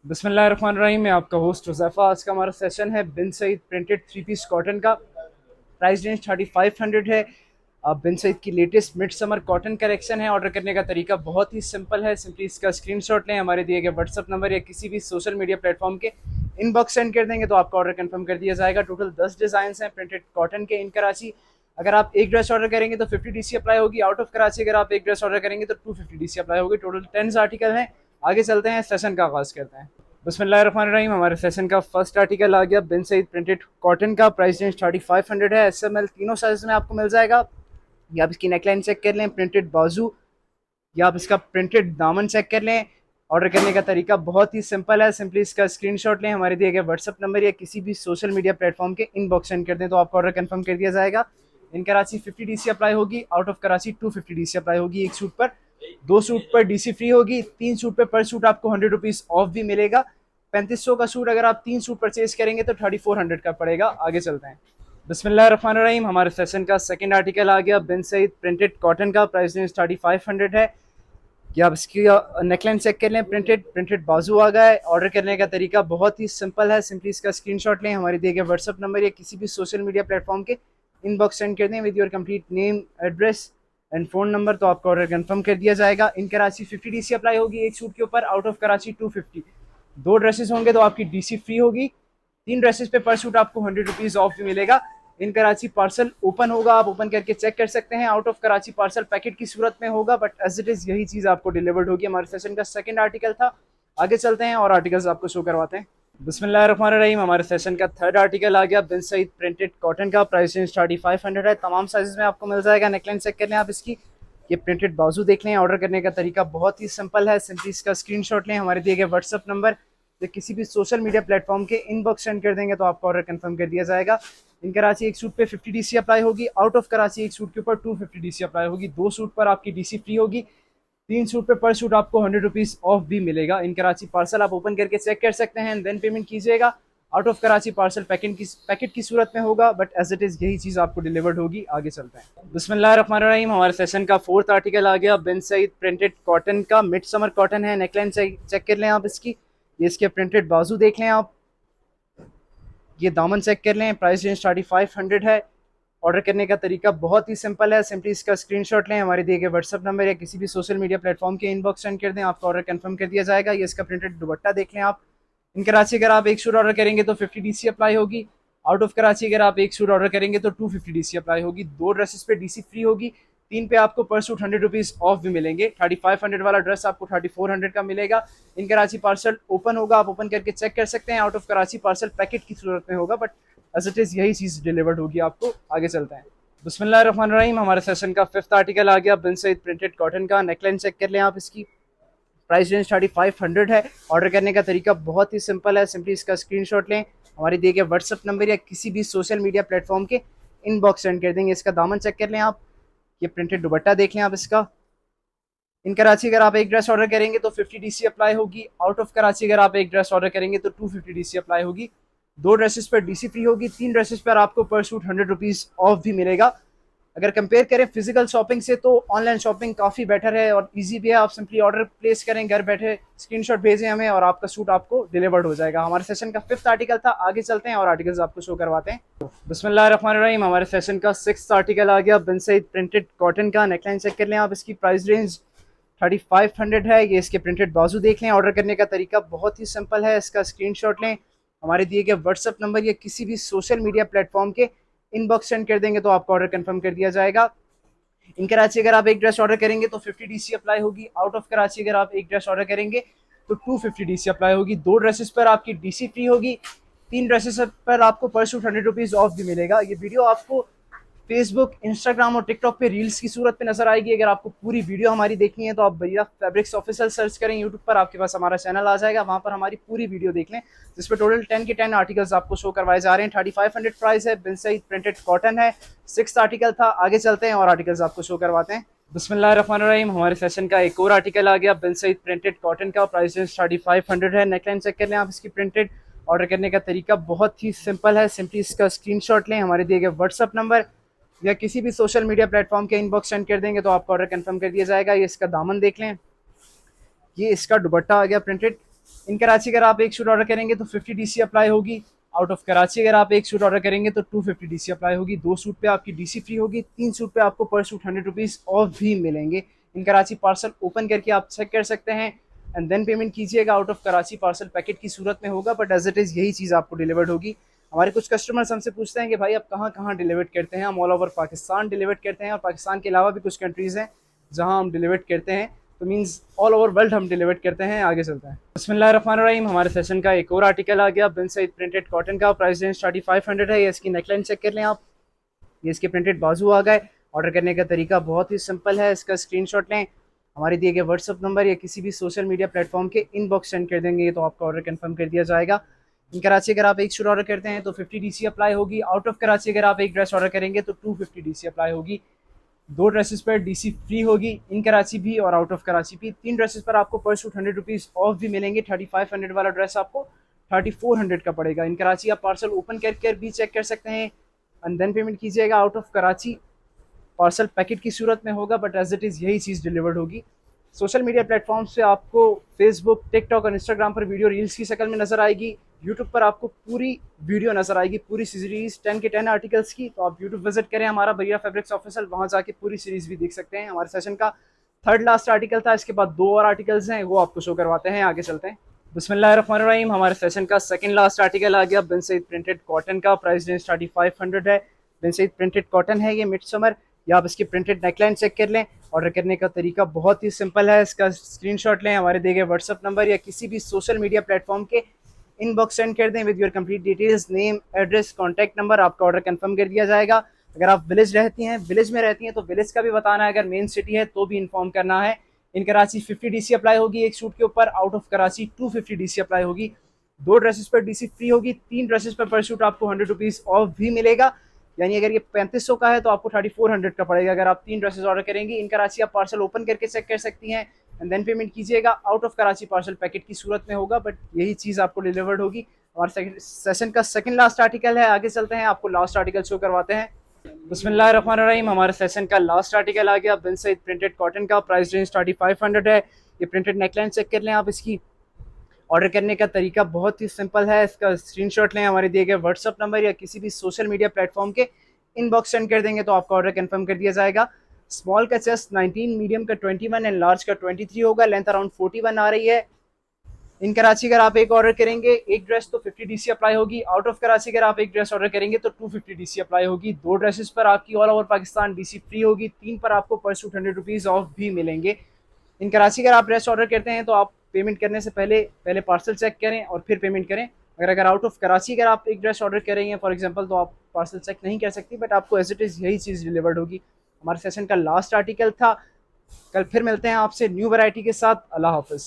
बिस्मिल्लाहिर्रहमानिर्रहीम। मैं आपका होस्ट हुज़ैफ़ा। आज का हमारा सेशन है Bin Saeed printed three piece cotton का। प्राइस रेंज 3500 है। बिन सईद की latest mid summer cotton collection है। ऑर्डर करने का तरीका बहुत ही सिंपल है। सिंपली इसका स्क्रीनशॉट लें, हमारे दिए गए व्हाट्सअप नंबर या किसी भी सोशल मीडिया प्लेटफॉर्म के इनबॉक्स सेंड कर देंगे तो आपका ऑर्डर कंफर्म कर दिया जाएगा। टोटल 10 डिज़ाइन हैं प्रिंटेड कॉटन के इन कराची। अगर आप एक ड्रेस ऑर्डर करेंगे तो 50 डीसी अप्लाई होगी। आउट ऑफ कराची अगर आप एक ड्रेस ऑर्डर करेंगे तो 250 डीसी अप्लाई होगी। टोटल 10 आर्टिकल हैं। आगे चलते हैं, सेशन का आगाज़ करते हैं। बिस्मिल्लाहिर्रहमानिर्रहीम। हमारे सेशन का फर्स्ट आर्टिकल आ गया बिन सईद प्रिंटेड कॉटन का। प्राइस रेंज 3500 है। SML तीनों साइज में आपको मिल जाएगा। या आप इसकी नेकलाइन चेक कर लें, प्रिंटेड बाजू या आप इसका प्रिंटेड दामन चेक कर लें। ऑर्डर करने का तरीका बहुत ही सिंपल है। सिंपली इसका स्क्रीनशॉट लें, हमारे दिए गए व्हाट्सअप नंबर या किसी भी सोशल मीडिया प्लेटफॉर्म के इनबॉक्स सेंड कर दें तो आपका ऑर्डर कंफर्म कर दिया जाएगा। इन कराची 50 डीसी अप्लाई होगी। Out of Karachi 250 DC apply होगी। एक सूट पर, दो सूट पर डीसी फ्री होगी। तीन सूट पर सूट आपको 100 रुपीज़ ऑफ भी मिलेगा। 3500 का सूट अगर आप तीन सूट परचेज करेंगे तो 3400 का पड़ेगा। आगे चलते हैं। बिस्मिल्लाहिर्रहमानिर्रहीम। हमारे सेशन का सेकंड आर्टिकल आ गया बिन सईद प्रिंटेड कॉटन का। प्राइस रेंज 3500 है। कि आप इसकी नेकलाइन चेक कर लें, प्रिंटेड प्रिंटेड बाजू आ गया है। ऑर्डर करने का तरीका बहुत ही सिंपल है। सिंपली इसका स्क्रीनशॉट लें, हमारे दिए गए व्हाट्सअप नंबर या किसी भी सोशल मीडिया प्लेटफॉर्म के इनबॉक्स सेंड कर दें with your complete name, address and phone number तो आपका ऑर्डर कंफर्म कर दिया जाएगा। इन कराची 50 डीसी अप्लाई होगी एक सूट के ऊपर। Out of Karachi 250। दो ड्रेसेस होंगे तो आपकी डीसी फ्री होगी। तीन ड्रेसेस पे पर सूट आपको 100 रुपीज़ ऑफ भी मिलेगा। इन कराची पार्सल ओपन होगा, आप ओपन करके चेक कर सकते हैं। Out of Karachi parcel packet की सूरत में होगा, बट एज इट इज़ यही चीज़ आपको डिलीवर्ड होगी। हमारे सेशन का सेकंड आर्टिकल था। आगे चलते हैं और आर्टिकल्स आपको शो करवाते हैं। बिस्मिल्लाहिर्रहमानिर्रहीम। हमारे सेशन का थर्ड आर्टिकल आ गया बिन सईद प्रिंटेड कॉटन का। प्राइस रेंज 3500 है। तमाम साइज में आपको मिल जाएगा। नेकलाइन चेक कर लें आप इसकी, ये प्रिंटेड बाजू देख लें। ऑर्डर करने का तरीका बहुत ही सिंपल है। सिंपली इसका स्क्रीनशॉट लें, हमारे दिए गए व्हाट्सअप नंबर या किसी भी सोशल मीडिया प्लेटफॉर्म के इनबॉक्स सेंड कर देंगे तो आपका ऑर्डर कंफर्म कर दिया जाएगा। इन कराची एक सूट पे 50 डीसी अप्लाई होगी। आउट ऑफ कराची एक सूट के ऊपर 250 डीसी अप्लाई होगी। दो सूट पर आपकी डीसी फ्री होगी। तीन सूट पे पर सूट आपको 100 रुपीज़ ऑफ भी मिलेगा। इन कराची पार्सल आप ओपन करके चेक कर सकते हैं, देन पेमेंट कीजिएगा। Out of Karachi parcel packet की सूरत में होगा, बट एज इट इज़ यही चीज़ आपको डिलीवर्ड होगी। आगे चलते हैं। बिस्मिल्लाहिर्रहमानिर्रहीम। हमारे सेशन का फोर्थ आर्टिकल आ गया बिन सईद प्रिंटेड कॉटन का। मिड समर कॉटन है। नेकलाइन चेक कर लें आप इसकी, ये इसके प्रिंटेड बाजू देख लें आप, ये दामन चेक कर लें। प्राइस रेंज 3500 है। ऑर्डर करने का तरीका बहुत ही सिंपल है। सिंपली इसका स्क्रीनशॉट लें, हमारे दिए गए व्हाट्सअप नंबर या किसी भी सोशल मीडिया प्लेटफॉर्म के इनबॉक्स सेंड कर दें, आपका ऑर्डर कंफर्म कर दिया जाएगा। ये इसका प्रिंटेड दुपट्टा देख लें आप। इन कराची अगर आप एक सूट ऑर्डर करेंगे तो 50 डीसी अप्लाई होगी। आउट ऑफ कराची अगर आप एक सूट ऑर्डर करेंगे तो 250 डीसी अप्लाई होगी। दो ड्रेसेस पे डीसी फ्री होगी। तीन पे आपको पर सूट 100 रुपीज़ ऑफ भी मिलेंगे। 3500 वाला ड्रेस आपको 3400 का मिलेगा। इन कराची पार्सल ओपन होगा, आप ओपन करके चेक कर सकते हैं। Out of Karachi parcel packet की सूरत में होगा, बट एज इट इज़ यही चीज़ डिलीवर्ड होगी आपको। आगे चलते हैं। बिस्मिल्लाहिर्रहमानिर्रहीम। हमारे सेशन का फिफ्थ आर्टिकल आ गया बिन सईद प्रिंटेड कॉटन का। नेकलाइन चेक कर लें आप इसकी, प्राइस रेंज 3500 है। ऑर्डर करने का तरीका बहुत ही सिंपल है। सिंपली इसका स्क्रीनशॉट लें, हमारे दिए गए व्हाट्सअप नंबर या किसी भी सोशल मीडिया प्लेटफॉर्म के इनबॉक्स सेंड कर देंगे। इसका दामन चेक कर लें आप, ये प्रिंटेड दुपट्टा देख लें आप इसका। इन कराची अगर आप एक ड्रेस ऑर्डर करेंगे तो 50 डीसी अप्लाई होगी। आउट ऑफ कराची अगर आप एक ड्रेस ऑर्डर करेंगे तो 250 डीसी अप्लाई होगी। दो ड्रेसेस पर डीसी फ्री होगी। तीन ड्रेसेस पर आपको पर सूट 100 रुपीज़ ऑफ भी मिलेगा। अगर कंपेयर करें फिजिकल शॉपिंग से तो ऑनलाइन शॉपिंग काफ़ी बेटर है और इजी भी है। आप सिंपली ऑर्डर प्लेस करें, घर बैठे स्क्रीनशॉट भेजें हमें और आपका सूट आपको डिलीवर्ड हो जाएगा। हमारे सेशन का फिफ्थ आर्टिकल था। आगे चलते हैं और आर्टिकल्स आपको शो करवाते हैं। बिस्मिल्लाहिर्रहमानिर्रहीम। हमारे सेशन का सिक्स्थ आर्टिकल आ गया बिन सईद प्रिंटेड कॉटन का। नेकलाइन चेक कर लें आप इसकी, प्राइस रेंज 3500 है। ये इसके प्रिंटेड बाजू देख लें। ऑर्डर करने का तरीका बहुत ही सिंपल है। इसका स्क्रीनशॉट लें, हमारे दिए गए व्हाट्सअप नंबर या किसी भी सोशल मीडिया प्लेटफॉर्म के इनबॉक्स सेंड कर देंगे तो आपका ऑर्डर कंफर्म कर दिया जाएगा। इन कराची अगर आप एक ड्रेस ऑर्डर करेंगे तो 50 डीसी अप्लाई होगी। आउट ऑफ कराची अगर आप एक ड्रेस ऑर्डर करेंगे तो 250 डीसी अप्लाई होगी। दो ड्रेसेस पर आपकी डीसी फ्री होगी। तीन ड्रेसेस पर आपको पर सूट 100 रुपीज़ ऑफ भी मिलेगा। ये वीडियो आपको फेसबुक, इंस्टाग्राम और टिकटॉक पे रील्स की सूरत पे नजर आएगी। अगर आपको पूरी वीडियो हमारी देखनी है तो आप भैया फैब्रिक्स ऑफिशियल सर्च करें यूट्यूब पर, आपके पास हमारा चैनल आ जाएगा। वहाँ पर हमारी पूरी वीडियो देख लें जिसपे टोटल 10 के 10 आर्टिकल्स आपको शो करवाए जा रहे हैं। 3500 प्राइस है। बिन सईद प्रिंटेड कॉटन है। सिक्स आर्टिकल था। आगे चलते हैं और आर्टिकल्स आपको शो करवाते हैं। बिस्मिल्लाहिर्रहमानिर्रहीम। हमारे सेशन का एक और आर्टिकल आ गया बिन सईद प्रिंटेड कॉटन का। प्राइस रेंज 3500 है। नेकलाइन चेक कर लें आप इसकी, प्रिंटेड। ऑर्डर करने का तरीका बहुत ही सिंपल है। सिंपली इसका स्क्रीनशॉट लें, हमारे दिए गए व्हाट्सअप नंबर या किसी भी सोशल मीडिया प्लेटफॉर्म के इनबॉक्स सेंड कर देंगे तो आपका ऑर्डर कंफर्म कर दिया जाएगा। ये इसका दामन देख लें, ये इसका दुपट्टा आ गया प्रिंटेड। इन कराची अगर आप एक शूट ऑर्डर करेंगे तो 50 डीसी अप्लाई होगी। आउट ऑफ कराची अगर आप एक शूट ऑर्डर करेंगे तो 250 डीसी अप्लाई होगी। 2 सूट पे आपकी डीसी फ्री होगी। 3 सूट पे आपको पर सूट 100 रुपीज़ ऑफ भी मिलेंगे। इन कराची पार्सल ओपन करके आप चेक कर सकते हैं एंड देन पेमेंट कीजिएगा। Out of Karachi parcel packet की सूरत में होगा, बट एज इट इज़ यही चीज़ आपको डिलीवर्ड होगी। हमारे कुछ कस्टमर्स हमसे पूछते हैं कि भाई आप कहाँ कहाँ डिलीवर्ड करते हैं। हम ऑल ओवर पाकिस्तान डिलीवर्ड करते हैं और पाकिस्तान के अलावा भी कुछ कंट्रीज़ हैं जहाँ हम डिलीवर्ड करते हैं, तो मीन्स ऑल ओवर वर्ल्ड हम डिलीवर्ड करते हैं। आगे चलते हैं। बिस्मिल्लाहिर्रहमानिर्रहीम। हमारे सेशन का एक और आर्टिकल आ गया बिन सईद प्रिंटेड कॉटन का। प्राइस रेंज 3500 है। ये इसकी नेकलाइन चेक कर लें आप। ये इसके प्रिंटेड बाजू आ गए। ऑर्डर करने का तरीका बहुत ही सिंपल है। इसका स्क्रीनशॉट लें, हमारे दिए गए व्हाट्सअप नंबर या किसी भी सोशल मीडिया प्लेटफॉर्म के इनबॉक्स सेंड कर देंगे तो आपका ऑर्डर कंफर्म कर दिया जाएगा। इन कराची अगर आप एक शूट ऑर्डर करते हैं तो 50 डीसी अप्लाई होगी। आउट ऑफ कराची अगर आप एक ड्रेस ऑर्डर करेंगे तो 250 डीसी अप्लाई होगी। 2 ड्रेसेस पर डीसी फ्री होगी, इन कराची भी और आउट ऑफ कराची भी। 3 ड्रेसेस पर आपको पर शूट 100 रुपीज़ ऑफ भी मिलेंगे। 3500 वाला ड्रेस आपको 3400 का पड़ेगा। इन कराची आप पार्सल ओपन कर भी चेक कर सकते हैं एंड देन पेमेंट कीजिएगा। Out of Karachi parcel packet की सूरत में होगा, बट एज इट इज़ यही चीज़ डिलीवर्ड होगी। सोशल मीडिया प्लेटफॉर्म्स पे आपको फेसबुक, टिकटॉक और इंस्टाग्राम पर वीडियो रील्स की शक्ल में नजर आएगी। यूट्यूब पर आपको पूरी वीडियो नजर आएगी, पूरी सीरीज 10 के 10 आर्टिकल्स की। तो आप यूट्यूब विजिट करें हमारा बरिया फैब्रिक्स ऑफिशियल, वहाँ जाके पूरी सीरीज भी देख सकते हैं। हमारे सेशन का थर्ड लास्ट आर्टिकल था, इसके बाद 2 और आर्टिकल्स हैं, वो आपको शो करवाते हैं। आगे चलते हैं। बिस्मिल्लाहिर्रहमानिर्रहीम। हमारे सेशन का सेकंड लास्ट आर्टिकल आ गया बिन सईद प्रिंटेड कॉटन का। प्राइस रेंज 3500 है। बिन सईद प्रिंटेड कॉटन है ये मिड समर। या आप इसकी प्रिंटेड नेकलाइन चेक कर लें। ऑर्डर करने का तरीका बहुत ही सिंपल है। इसका स्क्रीनशॉट लें, हमारे दिए गए व्हाट्सअप नंबर या किसी भी सोशल मीडिया प्लेटफॉर्म के इनबॉक्स सेंड कर दें with your complete details, name, address, contact number. आपका ऑर्डर कंफर्म कर दिया जाएगा। अगर आप विलेज में रहती हैं तो विलेज का भी बताना है। अगर मेन सिटी है तो भी इन्फॉर्म करना है। इन कराची 50 डीसी अप्लाई होगी एक सूट के ऊपर। Out of Karachi 250 DC apply होगी। 2 ड्रेसेस पर डीसी फ्री होगी। 3 ड्रेसेस पर शूट आपको 100 रुपीज़ ऑफ भी मिलेगा। यानी अगर ये 3500 का है तो आपको 3400 का पड़ेगा अगर आप 3 ड्रेसेस ऑर्डर करेंगी। इन कराची आप पार्सल ओपन करके चेक कर सकती हैं एंड देन पेमेंट कीजिएगा। Out of Karachi parcel packet की सूरत में होगा, बट यही चीज़ आपको डिलीवर्ड होगी। हमारे सेशन का सेकंड लास्ट आर्टिकल है। आगे चलते हैं, आपको लास्ट आर्टिकल शो करवाते हैं। बिस्मिल्लाहिर्रहमानिर्रहीम। हमारे सेशन का लास्ट आर्टिकल आ गया बिन सईद प्रिंटेड कॉटन का। प्राइस रेंज 3500 है। ये प्रिंटेड नेकलाइन चेक कर लें आप। इसकी ऑर्डर करने का तरीका बहुत ही सिंपल है। इसका स्क्रीनशॉट लें, हमारे दिए गए व्हाट्सअप नंबर या किसी भी सोशल मीडिया प्लेटफॉर्म के इनबॉक्स सेंड कर देंगे तो आपका ऑर्डर कंफर्म कर दिया जाएगा। स्मॉल का चेस्ट 19, मीडियम का 21 एंड लार्ज का 23 होगा। लेंथ अराउंड 41 आ रही है। इन कराची अगर आप एक ऑर्डर करेंगे एक ड्रेस तो 50 डीसी अप्लाई होगी। आउट ऑफ कराची अगर आप एक ड्रेस ऑर्डर करेंगे तो 250 डीसी अप्लाई होगी। 2 ड्रेसेस पर आपकी all over Pakistan DC free होगी। 3 पर आपको पर सूट 100 रुपीज़ ऑफ भी मिलेंगे। इन कराची अगर आप ड्रेस ऑर्डर करते हैं तो आप पेमेंट करने से पहले पार्सल चेक करें और फिर पेमेंट करें। अगर आउट ऑफ कराची अगर आप एक ड्रेस ऑर्डर करेंगे फॉर एग्जांपल तो आप पार्सल चेक नहीं कर सकती, बट आपको एज इट इज़ यही चीज़ डिलीवर्ड होगी। हमारे सेशन का लास्ट आर्टिकल था। कल फिर मिलते हैं आपसे न्यू वैरायटी के साथ। अल्लाह हाफिज़।